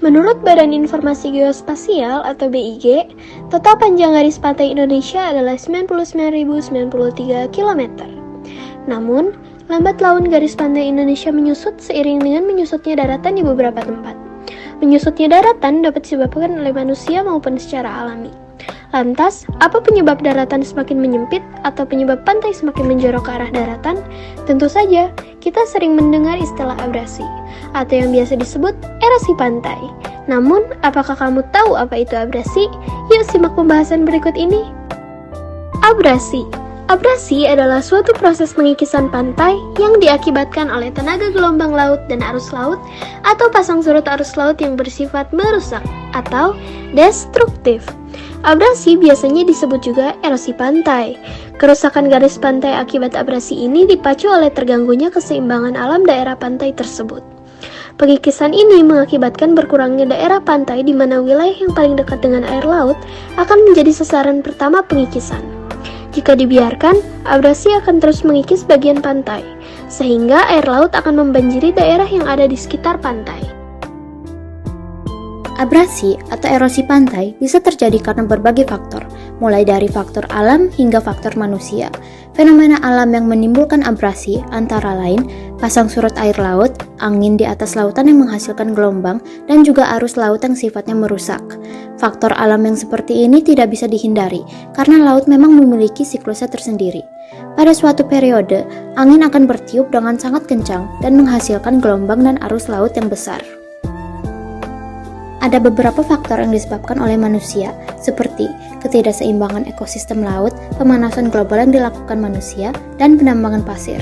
Menurut Badan Informasi Geospasial atau BIG, total panjang garis pantai Indonesia adalah 99.093 km. Namun, lambat laun garis pantai Indonesia menyusut seiring dengan menyusutnya daratan di beberapa tempat. Menyusutnya daratan dapat disebabkan oleh manusia maupun secara alami. Lantas, apa penyebab daratan semakin menyempit atau penyebab pantai semakin menjorok ke arah daratan? Tentu saja, kita sering mendengar istilah abrasi, atau yang biasa disebut erosi pantai. Namun, apakah kamu tahu apa itu abrasi? Yuk simak pembahasan berikut ini. Abrasi. Abrasi adalah suatu proses pengikisan pantai yang diakibatkan oleh tenaga gelombang laut dan arus laut atau pasang surut arus laut yang bersifat merusak atau destruktif. Abrasi biasanya disebut juga erosi pantai. Kerusakan garis pantai akibat abrasi ini dipacu oleh terganggunya keseimbangan alam daerah pantai tersebut. Pengikisan ini mengakibatkan berkurangnya daerah pantai di mana wilayah yang paling dekat dengan air laut akan menjadi sasaran pertama pengikisan. Jika dibiarkan, abrasi akan terus mengikis bagian pantai, sehingga air laut akan membanjiri daerah yang ada di sekitar pantai. Abrasi atau erosi pantai bisa terjadi karena berbagai faktor, mulai dari faktor alam hingga faktor manusia. Fenomena alam yang menimbulkan abrasi antara lain pasang surut air laut, angin di atas lautan yang menghasilkan gelombang, dan juga arus laut yang sifatnya merusak. Faktor alam yang seperti ini tidak bisa dihindari karena laut memang memiliki siklusnya tersendiri. Pada suatu periode, angin akan bertiup dengan sangat kencang dan menghasilkan gelombang dan arus laut yang besar. Ada beberapa faktor yang disebabkan oleh manusia, seperti ketidakseimbangan ekosistem laut, pemanasan global yang dilakukan manusia, dan penambangan pasir.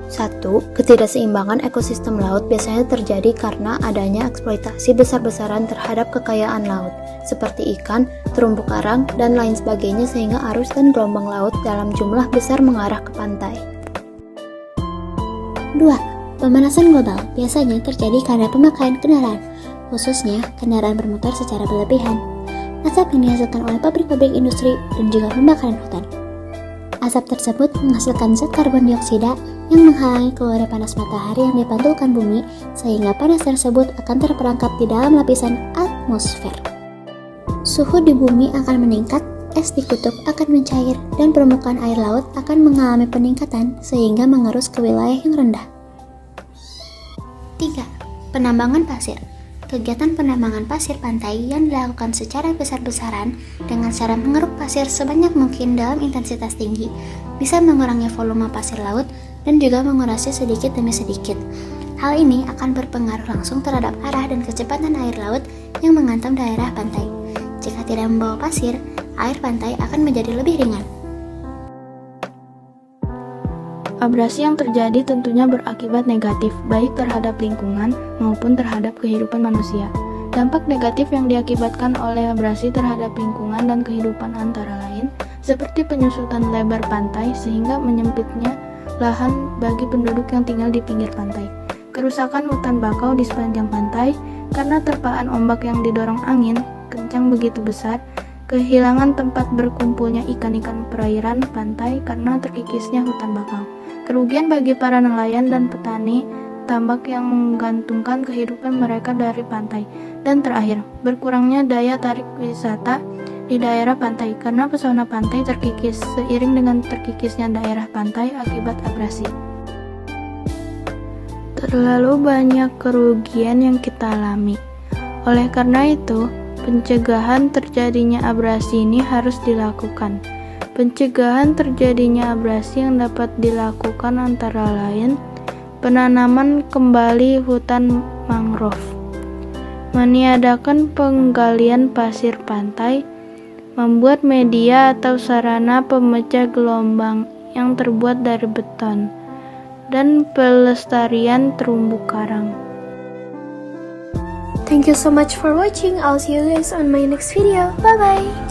1. Ketidakseimbangan ekosistem laut biasanya terjadi karena adanya eksploitasi besar-besaran terhadap kekayaan laut, seperti ikan, terumbu karang, dan lain sebagainya sehingga arus dan gelombang laut dalam jumlah besar mengarah ke pantai. 2. Pemanasan global biasanya terjadi karena pemakaian kendaraan, khususnya kendaraan bermotor secara berlebihan, asap yang dihasilkan oleh pabrik-pabrik industri dan juga pembakaran hutan. Asap tersebut menghasilkan zat karbon dioksida yang menghalangi keluarnya panas matahari yang dipantulkan bumi, sehingga panas tersebut akan terperangkap di dalam lapisan atmosfer. Suhu di bumi akan meningkat, es di kutub akan mencair, dan permukaan air laut akan mengalami peningkatan sehingga mengerus ke wilayah yang rendah. 3. Penambangan pasir. Kegiatan penambangan pasir pantai yang dilakukan secara besar-besaran dengan cara mengeruk pasir sebanyak mungkin dalam intensitas tinggi bisa mengurangi volume pasir laut dan juga mengurasnya sedikit demi sedikit. Hal ini akan berpengaruh langsung terhadap arah dan kecepatan air laut yang menghantam daerah pantai. Jika tidak membawa pasir, air pantai akan menjadi lebih ringan. Abrasi yang terjadi tentunya berakibat negatif, baik terhadap lingkungan maupun terhadap kehidupan manusia. Dampak negatif yang diakibatkan oleh abrasi terhadap lingkungan dan kehidupan antara lain, seperti penyusutan lebar pantai sehingga menyempitnya lahan bagi penduduk yang tinggal di pinggir pantai. Kerusakan hutan bakau di sepanjang pantai karena terpaan ombak yang didorong angin kencang begitu besar, kehilangan tempat berkumpulnya ikan-ikan perairan pantai karena terkikisnya hutan bakau. Kerugian bagi para nelayan dan petani tambak yang menggantungkan kehidupan mereka dari pantai. Dan terakhir, berkurangnya daya tarik wisata di daerah pantai karena pesona pantai terkikis seiring dengan terkikisnya daerah pantai akibat abrasi. Terlalu banyak kerugian yang kita alami. Oleh karena itu, pencegahan terjadinya abrasi ini harus dilakukan. Pencegahan terjadinya abrasi yang dapat dilakukan antara lain penanaman kembali hutan mangrove, meniadakan penggalian pasir pantai, membuat media atau sarana pemecah gelombang yang terbuat dari beton, dan pelestarian terumbu karang. Thank you so much for watching. I'll see you guys on my next video. Bye bye.